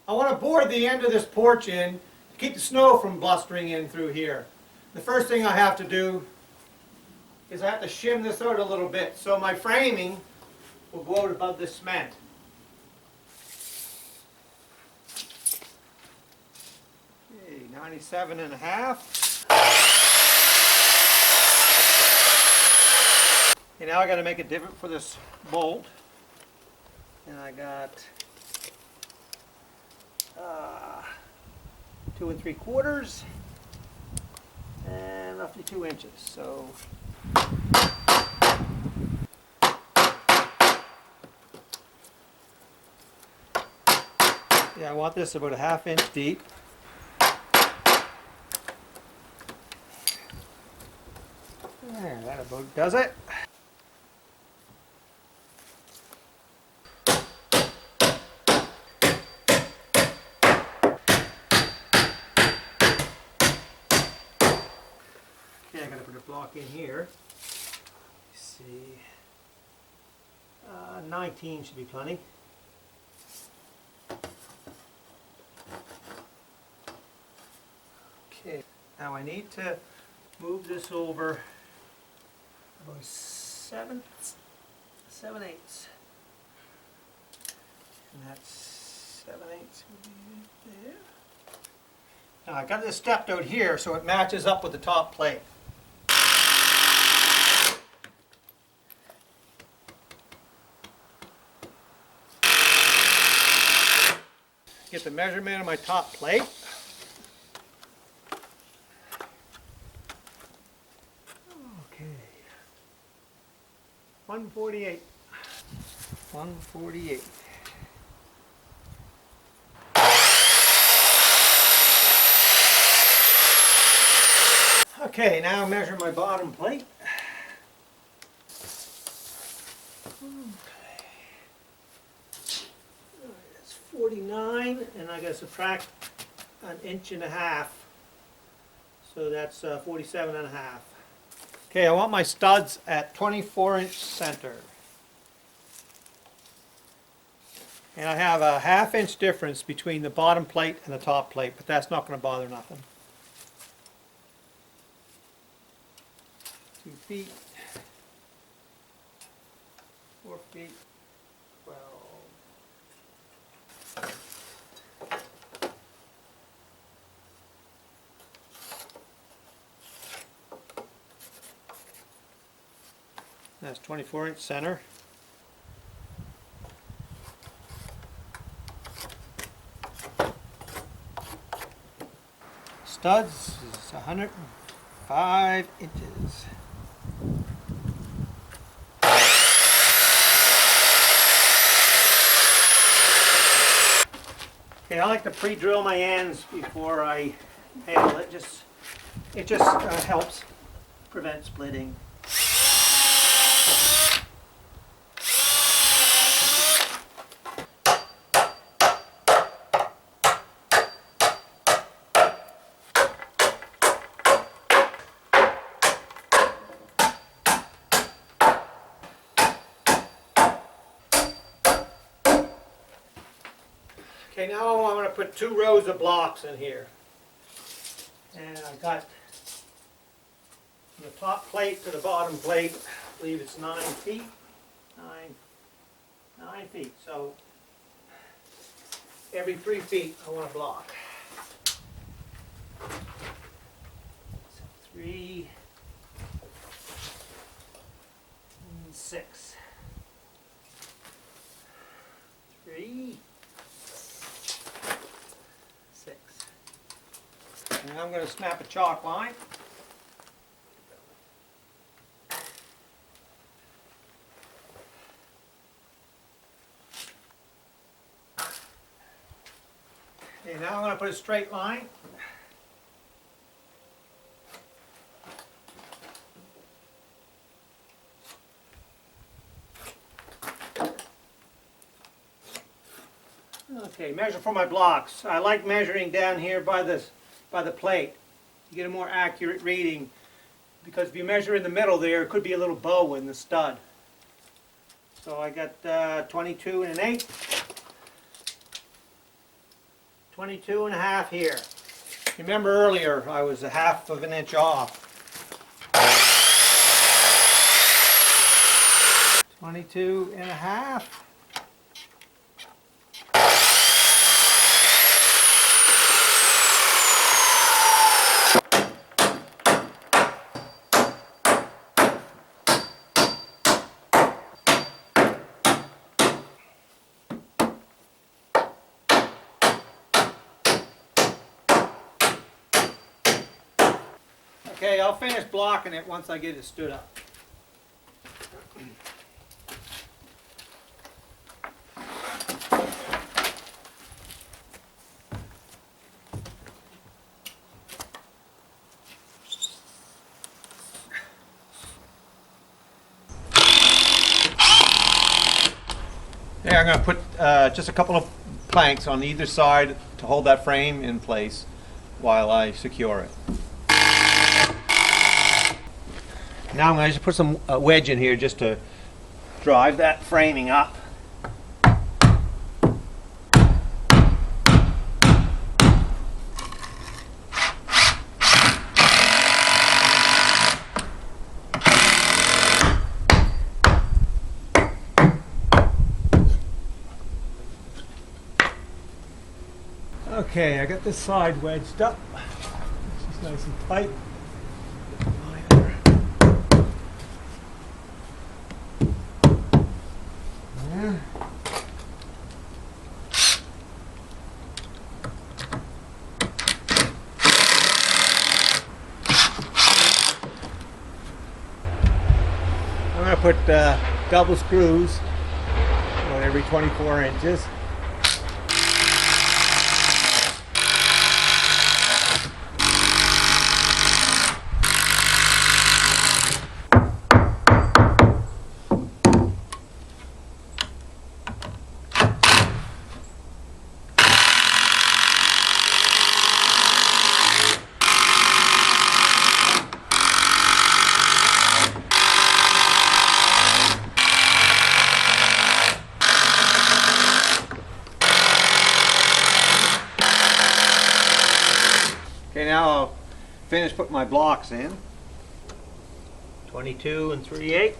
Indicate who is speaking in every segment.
Speaker 1: I want to board the end of this porch in to keep the snow from blustering in through here. The first thing I have to do is I have to shim this out a little bit so my framing will go out above the cement. Okay, 97.5. Okay, now I got to make a divot for this bolt, and I got 2 3/4 and roughly 2 inches. So yeah, I want this about a 1/2 inch deep. There, that about does it. Okay, I gotta put a block in here. Let's see. 19 should be plenty. Okay, now I need to move this over about 7/8. And that's 7/8 would be right there. Now I got this stepped out here so it matches up with the top plate. Get the measurement of my top plate. Okay. 148. 148. Okay, now measure my bottom plate. That's 49, and I got to subtract 1.5 inches, so that's 47.5. Okay, I want my studs at 24-inch center. And I have a 1/2 inch difference between the bottom plate and the top plate, but that's not going to bother nothing. 2 feet, 4 feet, 12. That's 24-inch center. Studs is 105 inches. Okay, I like to pre-drill my ends before I handle it. It just helps prevent splitting. Okay, now I'm going to put 2 rows of blocks in here. And I've got from the top plate to the bottom plate, I believe it's 9 feet. 9 feet. So every 3 feet I want a block. So 3 and 6. 3. 6. And I'm going to snap a chalk line. Okay, now I'm going to put a straight line. Okay, measure for my blocks. I like measuring down here by the plate to get a more accurate reading, because if you measure in the middle there, it could be a little bow in the stud. So I got 22 1/8. 22.5 here. Remember earlier I was 1/2 of an inch off. 22.5. Okay, I'll finish blocking it once I get it stood up. There, I'm going to put just a couple of planks on either side to hold that frame in place while I secure it. Now I'm going to just put some wedge in here just to drive that framing up. Okay, I got this side wedged up. This is nice and tight. There. I'm going to put double screws on every 24 inches. Okay, now I'll finish putting my blocks in. 22 3/8.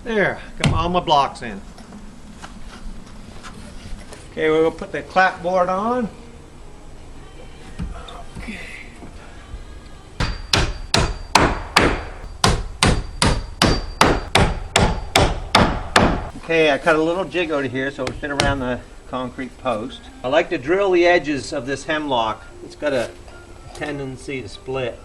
Speaker 1: There, got all my blocks in. Okay, we'll put the clapboard on. Okay. Okay, I cut a little jig out of here so it would fit around the concrete post. I like to drill the edges of this hemlock. It's got a tendency to split.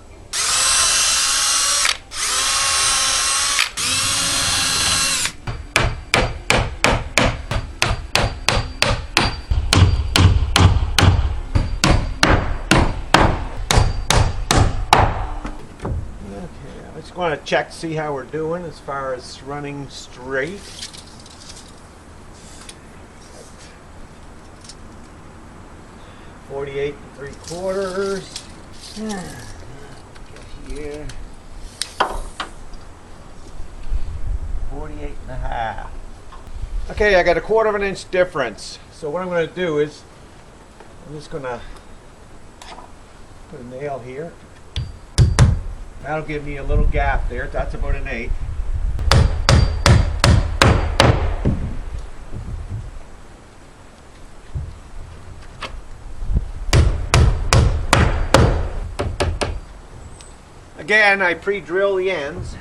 Speaker 1: I just want to check to see how we're doing as far as running straight. .48 3/4. Here. 48.5. Okay, I got a 1/4 of an inch difference. So what I'm going to do is I'm just going to put a nail here. That'll give me a little gap there. That's about 1/8. Again, I pre-drill the ends.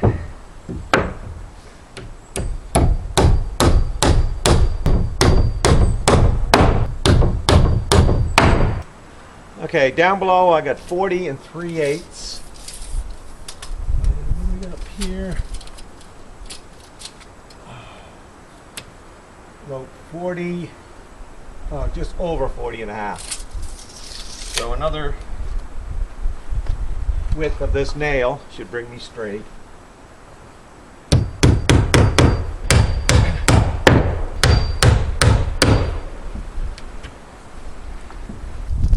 Speaker 1: Okay, down below I got 40 3/8. Here, about 40, just over 40.5. So another width of this nail should bring me straight.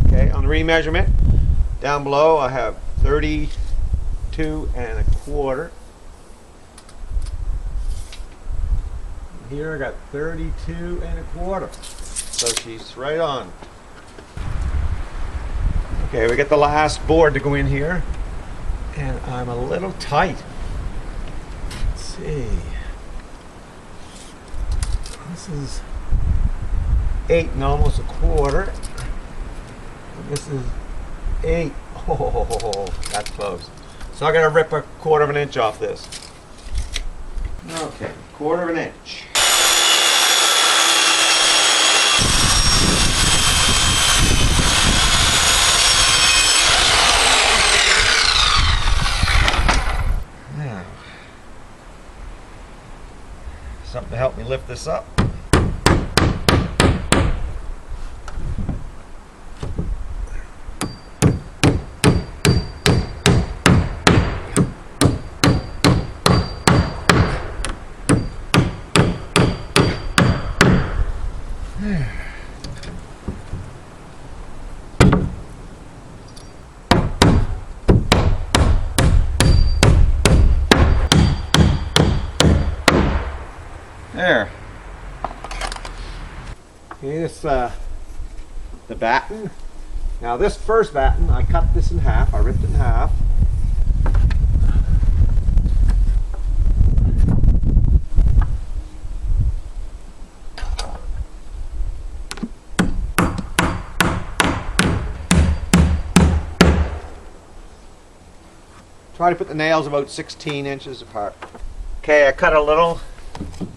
Speaker 1: Okay, on the remeasurement, down below I have 32.25. Here I got 32.25. So she's right on. Okay, we got the last board to go in here, and I'm a little tight. Let's see. This is 8.25. This is 8. Oh, that's close. So I'm gonna rip 1/4 inch off this. Okay, 1/4 inch. Now, something to help me lift this up. There. Okay, this the batten. Now this first batten, I cut this in half. I ripped it in half. Try to put the nails about 16 inches apart. Okay, I cut a little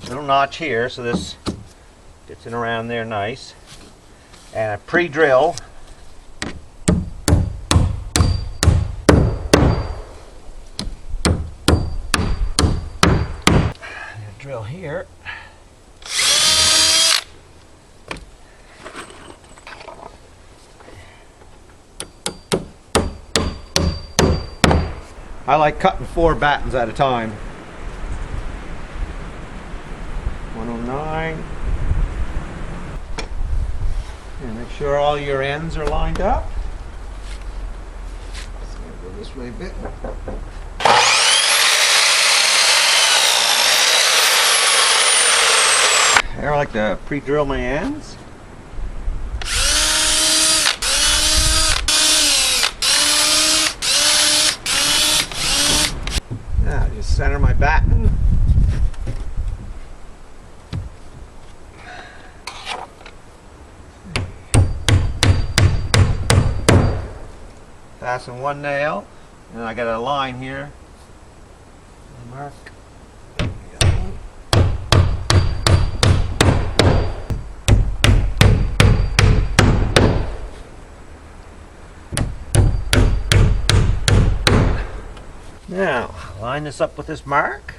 Speaker 1: notch here, so this gets in around there nice. And I pre-drill. Drill here. I like cutting 4 battens at a time. 109. And make sure all your ends are lined up. So I'm gonna go this way a bit. There, I like to pre-drill my ends. Now just center my batten. Fasten one nail, and I got a line here. Mark. There we go. Now, line this up with this mark.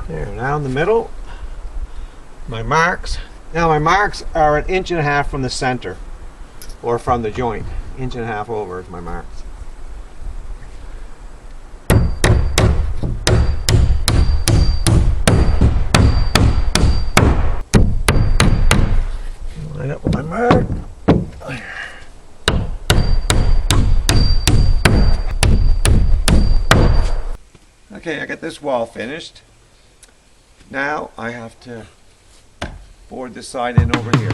Speaker 1: There, now in the middle, my marks. Now my marks are 1.5 inches from the center, or from the joint. 1.5 inches over is my marks. Line up with my mark. Okay, I got this wall finished. Now I have to board this side in over here.